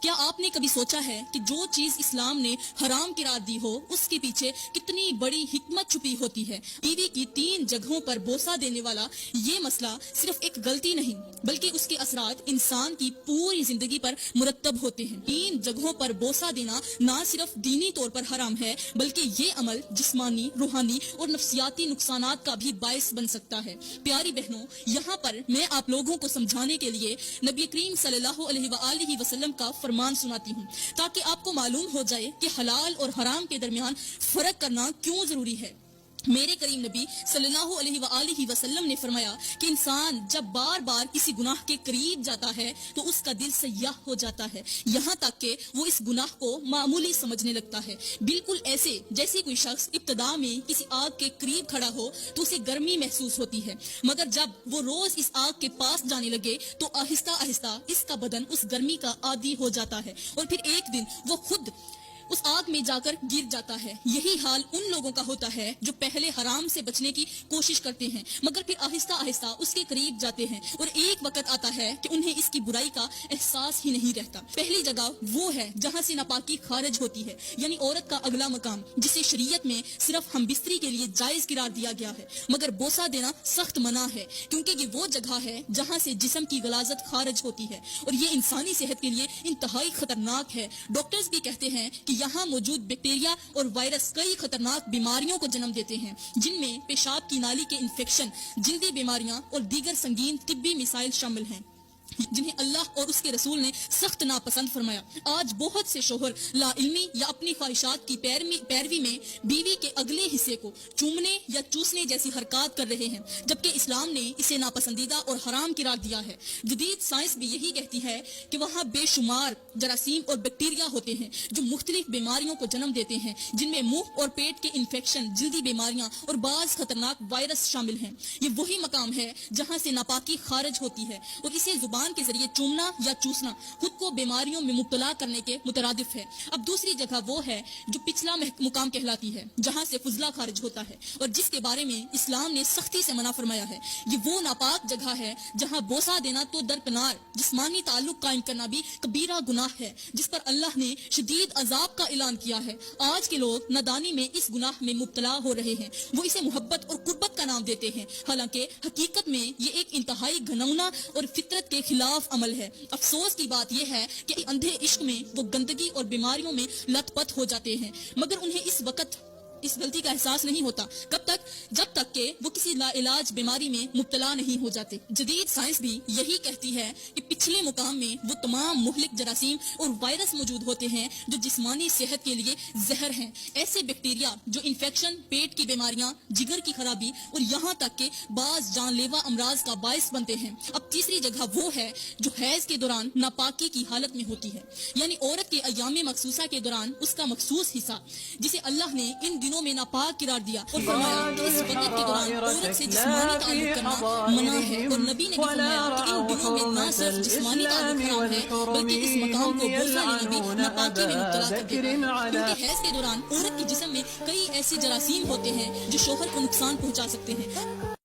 کیا آپ نے کبھی سوچا ہے کہ جو چیز اسلام نے حرام قرار دی ہو اس کے پیچھے کتنی بڑی حکمت چھپی ہوتی ہے؟ بیوی کی 3 جگہوں پر بوسہ دینے والا یہ مسئلہ صرف ایک غلطی نہیں بلکہ اس کے اثرات انسان کی پوری زندگی پر مرتب ہوتے ہیں۔ 3 جگہوں پر بوسہ دینا نہ صرف دینی طور پر حرام ہے بلکہ یہ عمل جسمانی، روحانی اور نفسیاتی نقصانات کا بھی باعث بن سکتا ہے۔ پیاری بہنوں، یہاں پر میں آپ لوگوں کو سمجھانے کے لیے نبی کریم صلی اللہ علیہ وآلہ وسلم کا فرمان سناتی ہوں تاکہ آپ کو معلوم ہو جائے کہ حلال اور حرام کے درمیان فرق کرنا کیوں ضروری ہے۔ میرے کریم نبی صلی اللہ علیہ وآلہ وسلم نے فرمایا کہ انسان جب بار بار کسی گناہ کے قریب جاتا ہے تو اس کا دل سیاہ ہو جاتا ہے، یہاں تک کہ وہ اس گناہ کو معمولی سمجھنے لگتا ہے، بالکل ایسے جیسے کوئی شخص ابتدا میں کسی آگ کے قریب کھڑا ہو تو اسے گرمی محسوس ہوتی ہے، مگر جب وہ روز اس آگ کے پاس جانے لگے تو آہستہ آہستہ اس کا بدن اس گرمی کا عادی ہو جاتا ہے اور پھر ایک دن وہ خود اس آگ میں جا کر گر جاتا ہے۔ یہی حال ان لوگوں کا ہوتا ہے جو پہلے حرام سے بچنے کی کوشش کرتے ہیں مگر پھر آہستہ آہستہ اس کے قریب جاتے ہیں اور ایک وقت آتا ہے کہ انہیں اس کی برائی کا احساس ہی نہیں رہتا۔ پہلی جگہ وہ ہے جہاں سے ناپاکی خارج ہوتی ہے، یعنی عورت کا اگلا مقام، جسے شریعت میں صرف ہم بستری کے لیے جائز قرار دیا گیا ہے، مگر بوسہ دینا سخت منع ہے کیونکہ یہ وہ جگہ ہے جہاں سے جسم کی غلاظت خارج ہوتی ہے اور یہ انسانی صحت کے لیے انتہائی خطرناک ہے۔ ڈاکٹرز بھی کہتے ہیں کہ یہاں موجود بیکٹیریا اور وائرس کئی خطرناک بیماریوں کو جنم دیتے ہیں، جن میں پیشاب کی نالی کے انفیکشن، جلدی بیماریاں اور دیگر سنگین طبی مسائل شامل ہیں جنہیں اللہ اور اس کے رسول نے سخت ناپسند فرمایا۔ آج بہت سے شوہر لا علمی یا اپنی خواہشات کی پیروی میں بیوی کے اگلے حصے کو چومنے یا چوسنے جیسی حرکات کر رہے ہیں، جبکہ اسلام نے اسے ناپسندیدہ اور حرام قرار دیا ہے۔ جدید سائنس بھی یہی کہتی ہے کہ وہاں بے شمار جراثیم اور بیکٹیریا ہوتے ہیں جو مختلف بیماریوں کو جنم دیتے ہیں، جن میں منہ اور پیٹ کے انفیکشن، جلدی بیماریاں اور بعض خطرناک وائرس شامل ہیں۔ یہ وہی مقام ہے جہاں سے ناپاکی خارج ہوتی ہے اور اسے زبان کے ذریعے چومنا یا چوسنا خود کو بیماریوں میں مبتلا کرنے کے مترادف ہے۔ اب دوسری جگہ وہ ہے جو پچھلا مقام کہلاتی ہے، جہاں سے فضلہ خارج ہوتا ہے اور جس کے بارے میں اسلام نے سختی سے منع فرمایا ہے۔ یہ وہ ناپاک جگہ ہے جہاں بوسہ دینا تو درکنار، جسمانی تعلق قائم کرنا بھی کبیرہ گناہ ہے جس پر اللہ نے شدید عذاب کا اعلان کیا ہے۔ آج کے لوگ نادانی میں اس گناہ میں مبتلا ہو رہے ہیں، وہ اسے محبت اور قربت کا نام دیتے ہیں، حالانکہ حقیقت میں یہ ایک انتہائی گھناؤنا اور فطرت کے خلاف عمل ہے۔ افسوس کی بات یہ ہے کہ اندھے عشق میں وہ گندگی اور بیماریوں میں لت پت ہو جاتے ہیں مگر انہیں اس وقت اس غلطی کا احساس نہیں ہوتا، جب تک کہ وہ کسی لا علاج بیماری میں مبتلا نہیں ہو جاتے۔ جدید سائنس بھی یہی کہتی ہے کہ پچھلے مقام میں وہ تمام مہلک جراثیم اور وائرس موجود ہوتے ہیں جو جسمانی صحت کے لیے زہر ہیں۔ ایسے بیکٹیریا جو انفیکشن، پیٹ کی بیماریاں، جگر کی خرابی اور یہاں تک کہ بعض جان لیوا امراض کا باعث بنتے ہیں۔ اب تیسری جگہ وہ ہے جو حیض کے دوران ناپاکی کی حالت میں ہوتی ہے، یعنی عورت کے ایام مخصوصہ کے دوران اس کا مخصوص حصہ جسے اللہ نے ان دنوں میں ناپاک قرار دیا اور فرمایا کہ اس وقت کے دوران عورت سے جسمانی تعلق کرنا منع ہے، اور نبی نے بھی فرمایا کہ ان دنوں میں نہ صرف جسمانی تعلق حرام ہے بلکہ اس مقام کو بوسہ لینا بھی ناپاکی میں مبتلا کر دیتا ہے، کیونکہ حیض کے دوران عورت کے جسم میں کئی ایسے جراثیم ہوتے ہیں جو شوہر کو نقصان پہنچا سکتے ہیں۔